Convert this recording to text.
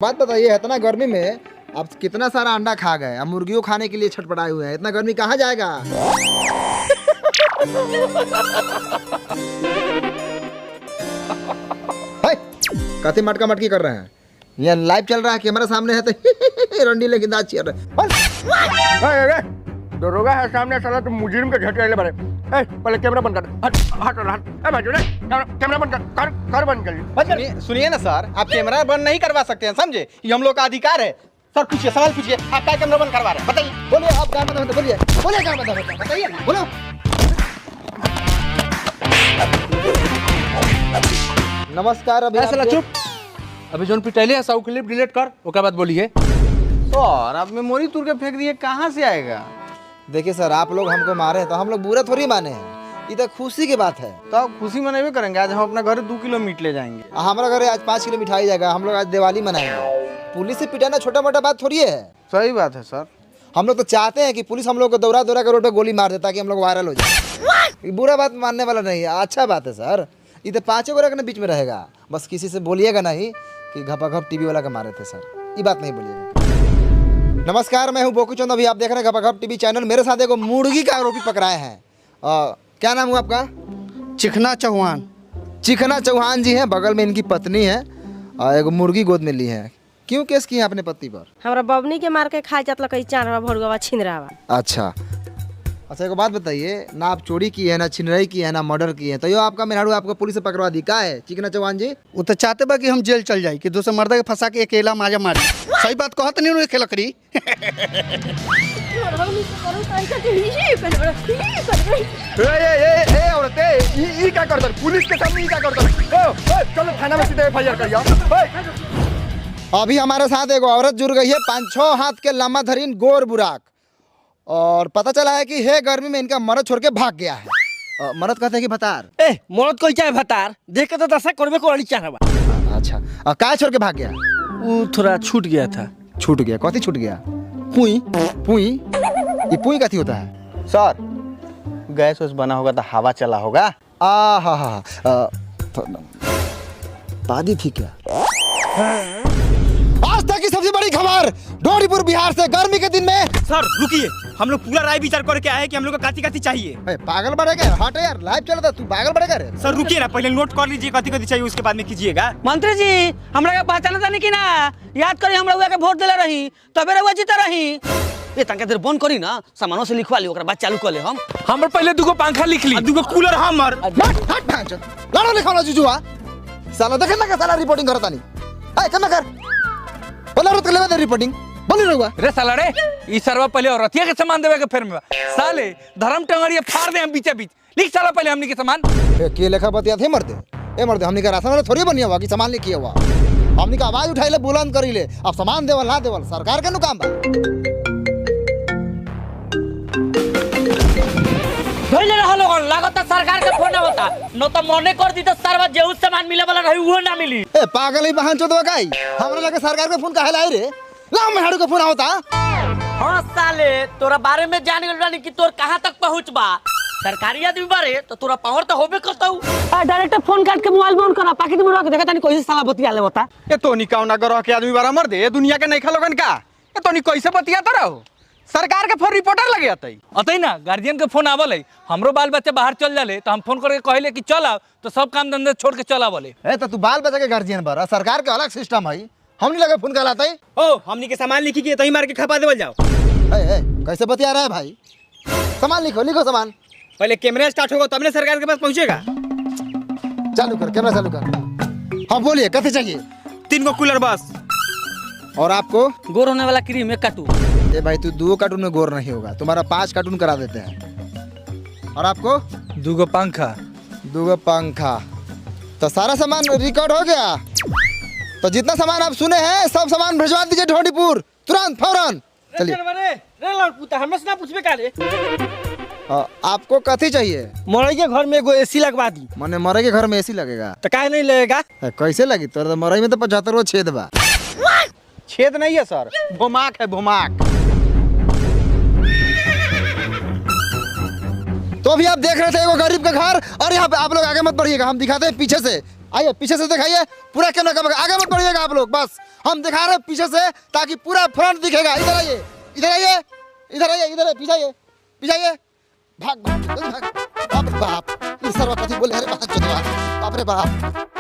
बात बताइए, इतना गर्मी में आप कितना सारा अंडा खा गए, अब मुर्गियों खाने के लिए छटपटाए हुए हैं। इतना गर्मी कहाँ जाएगा? कथी मटका मटकी कर रहे हैं? ये लाइव चल रहा है, कैमरा सामने है तो रंडी लेकिन दांत चल रहे हैं। दरोगा है सामने, साला तुम मुजरिम के झटके ले बड़े। पहले कैमरा बंद कर। हट हट हट। भाई कैमरा बंद कर बंद कर। सुनिए ना सर, आप कैमरा बंद नहीं करवा सकते हैं, समझे? ये हम लोग का अधिकार है। सर पूछिए, सवाल पूछिए, आप क्या कैमरा बंद करवा रहे हैं? बताइए। बोलिए, आप क्या मतलब बोलिए, बोलिए क्या मतलब बताइए ना, बोलो। नमस्कार। अभी साला चुप। अभी जोन पिटाइले है सब क्लिप डिलीट कर, ओके बाद बोलिए। सर आप मेमोरी तोड़ के फेंक दिए, कहाँ से आएगा? देखिए सर, आप लोग हमको मारे हैं तो हम लोग बुरा थोड़ी माने हैं, ये तो खुशी की बात है। तो आप खुशी मनावे करेंगे। आज हम अपना घर 2 किलो मीट ले जाएंगे। हमारा घर आज 5 किलो मिठाई जाएगा। हम लोग आज दिवाली मनाएंगे। पुलिस से पिटाना छोटा मोटा बात थोड़ी है। सही बात है सर। हम लोग तो चाहते हैं कि पुलिस हम लोग को दौरा दौरा कर रोड पे गोली मार दे ताकि हम लोग वायरल हो जाए। बुरा बात मानने वाला नहीं है, अच्छा बात है सर। ये तो 5 गोरा के बीच में रहेगा। बस किसी से बोलिएगा नहीं कि घपाघप टीवी वाला के मारे थे सर, ये बात नहीं बोलिएगा। नमस्कार, मैं हूं बोकू चंद। अभी आप देख रहे हैं घपाघप टीवी चैनल। मेरे साथ एक मुर्गी का आरोपी पकड़ाए हैं। क्या नाम हुआ आपका? चिकना चौहान। चिकना चौहान जी हैं, बगल में इनकी पत्नी है और एक मुर्गी गोद में ली है। क्यों केस किए अपने पति पर? हमरा बबनी के मार के खा जात लकई चारवा भोरगवा छिंदरावा। अच्छा, एक बात बताइए ना, आप चोरी की है ना छिनराई की है ना मर्डर की है, तो यो आपका मेहरारू आपको पुलिस से पकड़वा दी का है चिकना चौहान जी? वो तो चाहते बा कि हम जेल चल जाए, कि दूसरे मर्दा के फंसा के अकेला माजा मारी। सही बात कहत नहीं उन्हें लकड़ी। पुलिस के सामने क्या करता? चलो थाना में सीधे एफआईआर करियो। अभी हमारे साथ एक औरत जुड़ गई है, 5-6 हाथ के लम्बा धरीन गोर बुराक, और पता चला है कि है गर्मी में इनका मर्द छोड़ के भाग गया है। मर्द कहते हैं कि भतार? मरद कोई चाहे भतार देख के तो दशा करबे को चाहवा। अच्छा, क्या छोड़ के भाग गया? वो थोड़ा छूट गया था। छूट गया? कथी छूट गया? पुई। पुई? ये पुई कथी होता है? सर गैस वैस बना होगा तो हवा चला होगा। हा दादी थी क्या? आज तक की सबसे बड़ी खबर डोरीपुर बिहार से गर्मी के दिन में। सर रुकिए, हम लोग पूरा राय विचार करके आए हैं कि हम लोग को काती काती चाहिए। पागल बढ़ेगा? हट यार, लाइव चल रहा, तू पागल बढ़ेगा रे। सर रुकिए ना, पहले नोट कर लीजिए काती काती चाहिए, उसके बाद में कीजिएगा। मंत्री जी, हमरा के पहचान जानी कि ना? याद करी हम रउआ के वोट देले रही, तबे रउआ जीते रही। ए तंके देर बंद करी ना, सामानों से लिखवा ली, ओकरा बाद चालू कर ले। हम पहले 2 पंखा लिख ली, 2 कूलर हमर। हट भांज लड़ो लिखवाना जुजुआ साला, देखे ना का साला रिपोर्टिंग करता नहीं। ए कम कर बोला रोत लेवे दे रिपोर्टिंग बोली रहुआ रे साला रे, ई सरवा पहले औरतिया के सामान देवे के फेर में साले धर्म टंगड़िया फाड़ दे हम बीचे बीच। लिख साला पहले हमनी के सामान। के लेखा बतिया थे मरदे। ए मरदे, हमनी का राशन वाला थोड़ी बनिया हुआ कि सामान लिखिए हुआ। हमनी का आवाज उठाइले, बुलंद करीले, अब सामान देवल ना देवल सरकार के नु काम बा। धोइले रह लोगन, लागत सरकार के फोन होता न तो मने कर दी तो सरवा जेउ सामान मिले वाला रही वो ना मिली। ए पागल ही बहन चोद गाई, हमरा लगे सरकार के फोन काहे लाई रे? ला मेहड़ू का फोन होता। हां साले, तोरा बारे में जान गेल रानी कि तोर कहां तक पहुंच बा। सरकारी आदमी बारे तो तोरा पावर तो होबे करताऊ। डायरेक्ट फोन काट के मोबाइल बंद करा, पाकिट में रख के देखा तनी कोई साला बतिया ले होता। ये तो निकाउना ग्रह के आदमी बारा मर दे, ये दुनिया के नहीं खा लोगन का। ये तो कैसे बतियाता रहो? सरकार के फोन रिपोर्टर लगे अतई ना, गार्जियन के फोन आवल है, हमरो बाल बच्चे बाहर चल जाले तो हम फोन करके कहले कि चल आओ, तो सब काम धंधे छोड़ के चल आवले। ए तो तू बाल बच्चा के गार्जियन बारा, सरकार के अलग सिस्टम है। हमनी लगे फोन कहलाता है। ओ हमनी के सामान लिखी के तही मार के खपा देवल जाओ। ए कैसे बतिया रहा है भाई? सामान लिखो, लिखो सामान। पहले कैमरा स्टार्ट होगा तब ना सरकार के पास पहुंचेगा। चालू कर, कैमरा चालू कर। हाँ बोलिए, कैसे चाहिए? 3 कूलर बस। और आपको? गोर होने वाला क्रीम एक काटू। ए भाई तू 2 कार्टून में गोर नहीं होगा, तुम्हारा 5 कार्टून करा देते हैं। और आपको? 2 पंखा। 2 पंखा। तो सारा सामान रिकॉर्ड हो गया। तो जितना सामान आप सुने हैं सब सामान भिजवा दीजिए ढोंडीपुर, तुरंत फौरन। चलिए। हमसे ना पूछबे का रे? आपको कथी चाहिए? मरई के घर में एगो एसी लगवा दी। माने मरई के घर में एसी लगेगा तो काहे नहीं लगेगा? कैसे लगी? तो मरई में तो 75 छेद बा। छेद नहीं है सर, भुमाक है, भुमाक। तो अभी आप देख रहे थे एगो गरीब का घर, और यहाँ पे आप लोग आगे मत बढ़िएगा, हम दिखाते हैं पीछे से आइए पीछे से दिखाइए, पूरा कैमरा का आगे मत बढ़िएगा आप लोग, बस हम दिखा रहे हैं पीछे से ताकि पूरा फ्रंट दिखेगा। इधर आइए, इधर आइए, इधर आइए, इधर पीछे आइए, पीछे आइए, भाग भाग भाग। बाप रे बाप, ये सर्वपति बोले, अरे बाप रे बाप।